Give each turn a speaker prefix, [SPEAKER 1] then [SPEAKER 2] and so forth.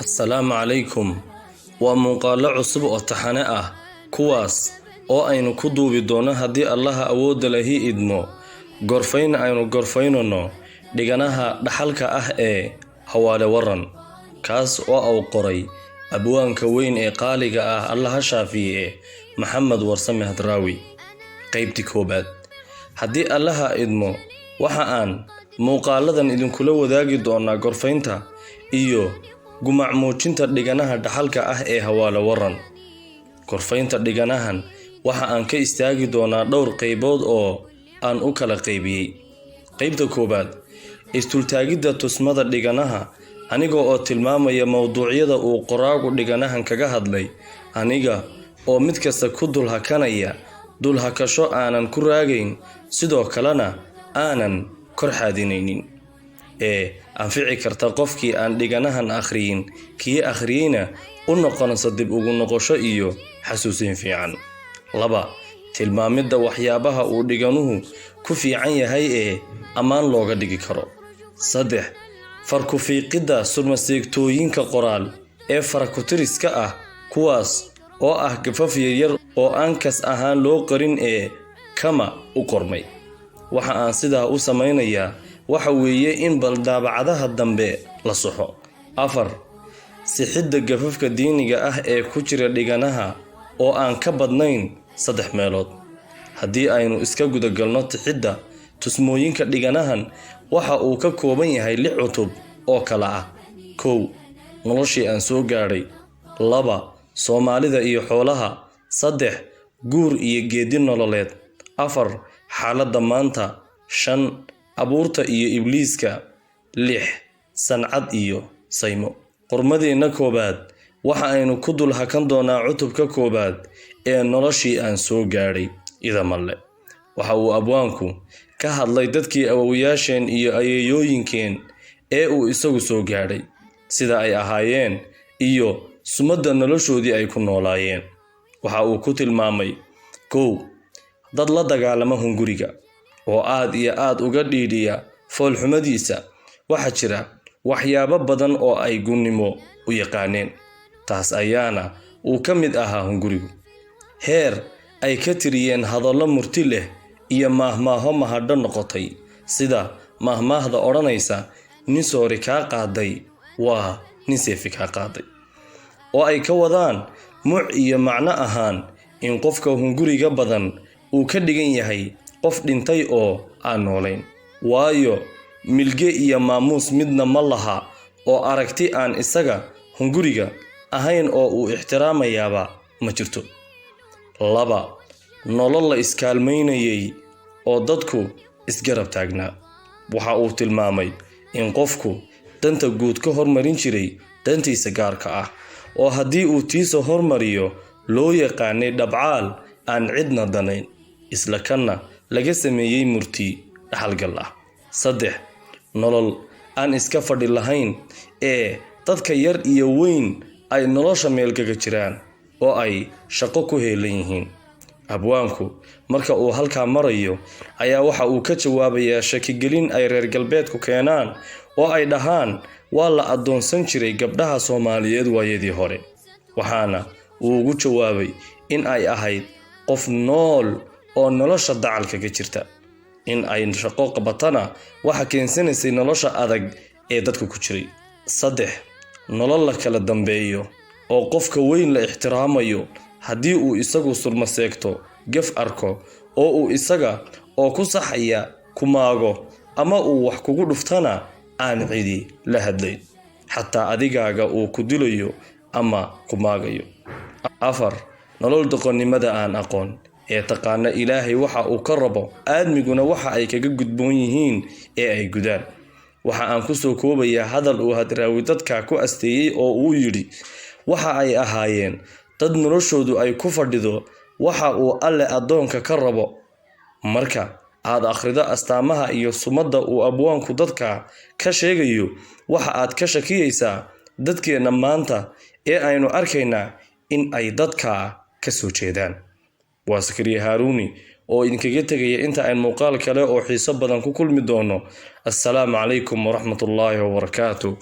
[SPEAKER 1] Assalaamu calaykum. Waa muuqaallo cusub oo taxane ah kuwaas oo aynu ku duubi doono haddii Allaha awoodda lahi idmo gorfayn aynu gorfaynano dhiganaha dhaxalka ah ee Hawaale Waran kaas oo uu qoray abwaanka weyn ee qaaliga ah Allaha shaafiye Maxamed Warsame Hadraawi qaybtii koobaad. Haddii Allaha idmo waxa aan muuqaaladan idinkula wadaagi doonaa gorfaynta iyo gumac muujinta dhiganaha dhaxalka ah ee Hawaale Waran. Gorfaynta dhiganahan waxa aan ka istaagi doonaa dhowr qaybood oo aan u kala qaybiyay. Qaybta koobaad, istultaagidda tusmada dhiganaha aniga oo tilmaamaya mowduucyada uu qoraagu dhiganahan kaga hadlay, aniga oo mid kasta ku dulhakasho aanan ku raagayn, sidoo kalena aanan kor xaadinaynin anfici karta qofkii aan dhiganahan akhriyin, kii akhriyayna u noqonaysa dib ugu noqosho iyo xasuusin fiican. 2. Tilmaamidda waxyaabaha uu dhiganuhu ku fiican yahay ee ammaan looga dhigi karo. 3. Farku fiiqidda surmaseegtooyinka qoraal ee farakutiriska ah kuwaas oo ah gafaf yaryar oo aan kas ahaan loo qarin ee kama u qormay. Waxa aan sidaa u samaynayaa waxa weeye in bal daabacadaha dambe la soxo. 4. Sixidda gafafka diiniga ah ee ku jira dhiganaha oo aan ka badnayn 3 meelood. Haddii aynu iska gudagalno tixidda tusmooyinka dhiganahan, waxa uu ka kooban yahay 6 cutub oo kala ah. 1. Noloshii aan soo gaadhay. 2. Soomaalida iyo xoolaha. 3. Guur iyo geedi nololeed. 4. Xaaladda maanta. 5. Abuurta iyo ibliiska. 6. Sancad iyo saymo. Qormadeena koobaad waxa aynu ku dul hakan doonaa cutubka koobaad ee noloshii aan soo gaadhay idamalle. Waxa uu abwaanku ka hadlay dadkii awoowayaasheen iyo ayeeyooyinkeen ee uu isagu soo gaadhay, sida ay ahaayeen iyo sumadda noloshoodii ay ku noolaayeen. Waxa uu ku tilmaamay 1. Dad la dagaalama hunguriga oo aad iyo aad uga dhiidhiya foolxumadiisa. Waxa jira waxyaabo badan oo ay gunnimo u yaqaaneen, taas ayaana uu ka mid ahaa hungurigu. Heer ay ka tiriyeen hadallo murti leh iyo mahmaaho mahadho noqotay, sida mahmaahda odhanaysa nin soori kaa qaaday waa nin seefi kaa qaaday, oo ay ka wadaan muc iyo macno ahaan in qofka hunguriga badan uu ka dhigan yahay qof dhintay oo aan noolayn, waayo milge iyo maamuus midna ma laha oo aragti aan isaga hunguriga ahayn oo uu ixtiraamayaaba ma jirto. 2. Nolol la iskaalmaynayay oo dadku isgarab taagnaa. Waxa uu tilmaamay in qofku danta guud ka hormarin jiray dantiisa gaarka ah, oo haddii uu tiisa hormariyo loo yaqaanay dhabcaal aan cidna danayn, isla kanna laga sameeyey murti dhaxalgal ah. 3. Nolol aan iska fadhi lahayn ee dadka yar iyo weyn ay nolosha meel kaga jiraan oo ay shaqo ku heelan yihiin. Abwaanku marka uu halkaa marayo ayaa waxa uu ka jawaabayaa shakigelin ay reer galbeedku keenaan oo ay dhahaan waa la adoonsan jiray gabdhaha Soomaaliyeed waayadii hore. Waxaana uu ugu jawaabay in ay ahayd qof nool oo nolosha dacalka ka jirta. In ay shaqo qabatana waxa keensanaysay nolosha adag ee dadku ku jiray. 3. Nolol la kala dambeeyo oo qofka weyn la ixtiraamayo haddii uu isagu surmaseegto gaf arko oo uu isaga oo ku saxaya kumaago ama uu wax kugu dhuftana aan cidi la hadlayn, xataa adigaaga uu ku dilayo ama kumaagayo. 4. Nolol doqonnimada aan aqoon ee taqaana Ilaahay waxa uu ka rabo aadmiguna waxa ay kaga gudboon yihiin ee ay gudaan. Waxa aan ku soo koobayaa hadal uu Hadraawi dadka ku asteeyay oo uu yidhi waxa ay ahaayeen dad noloshoodu ay ku fadhido waxa uu Alle adoonka ka rabo. Marka aad akhrido astaamaha iyo sumadda uu abwaanku dadka ka sheegayo, waxa aad ka shakiyaysaa dadkeena maanta ee aynu arkaynaa in ay dadka ka soo jeedaan. Waa Sakariya Haaruni oo idinkaga tegaya inta aan muuqaal kale oo xiiso badan ku kulmi doono. Assalaamu calaykum waraxmatullaahi wabarakaatuh.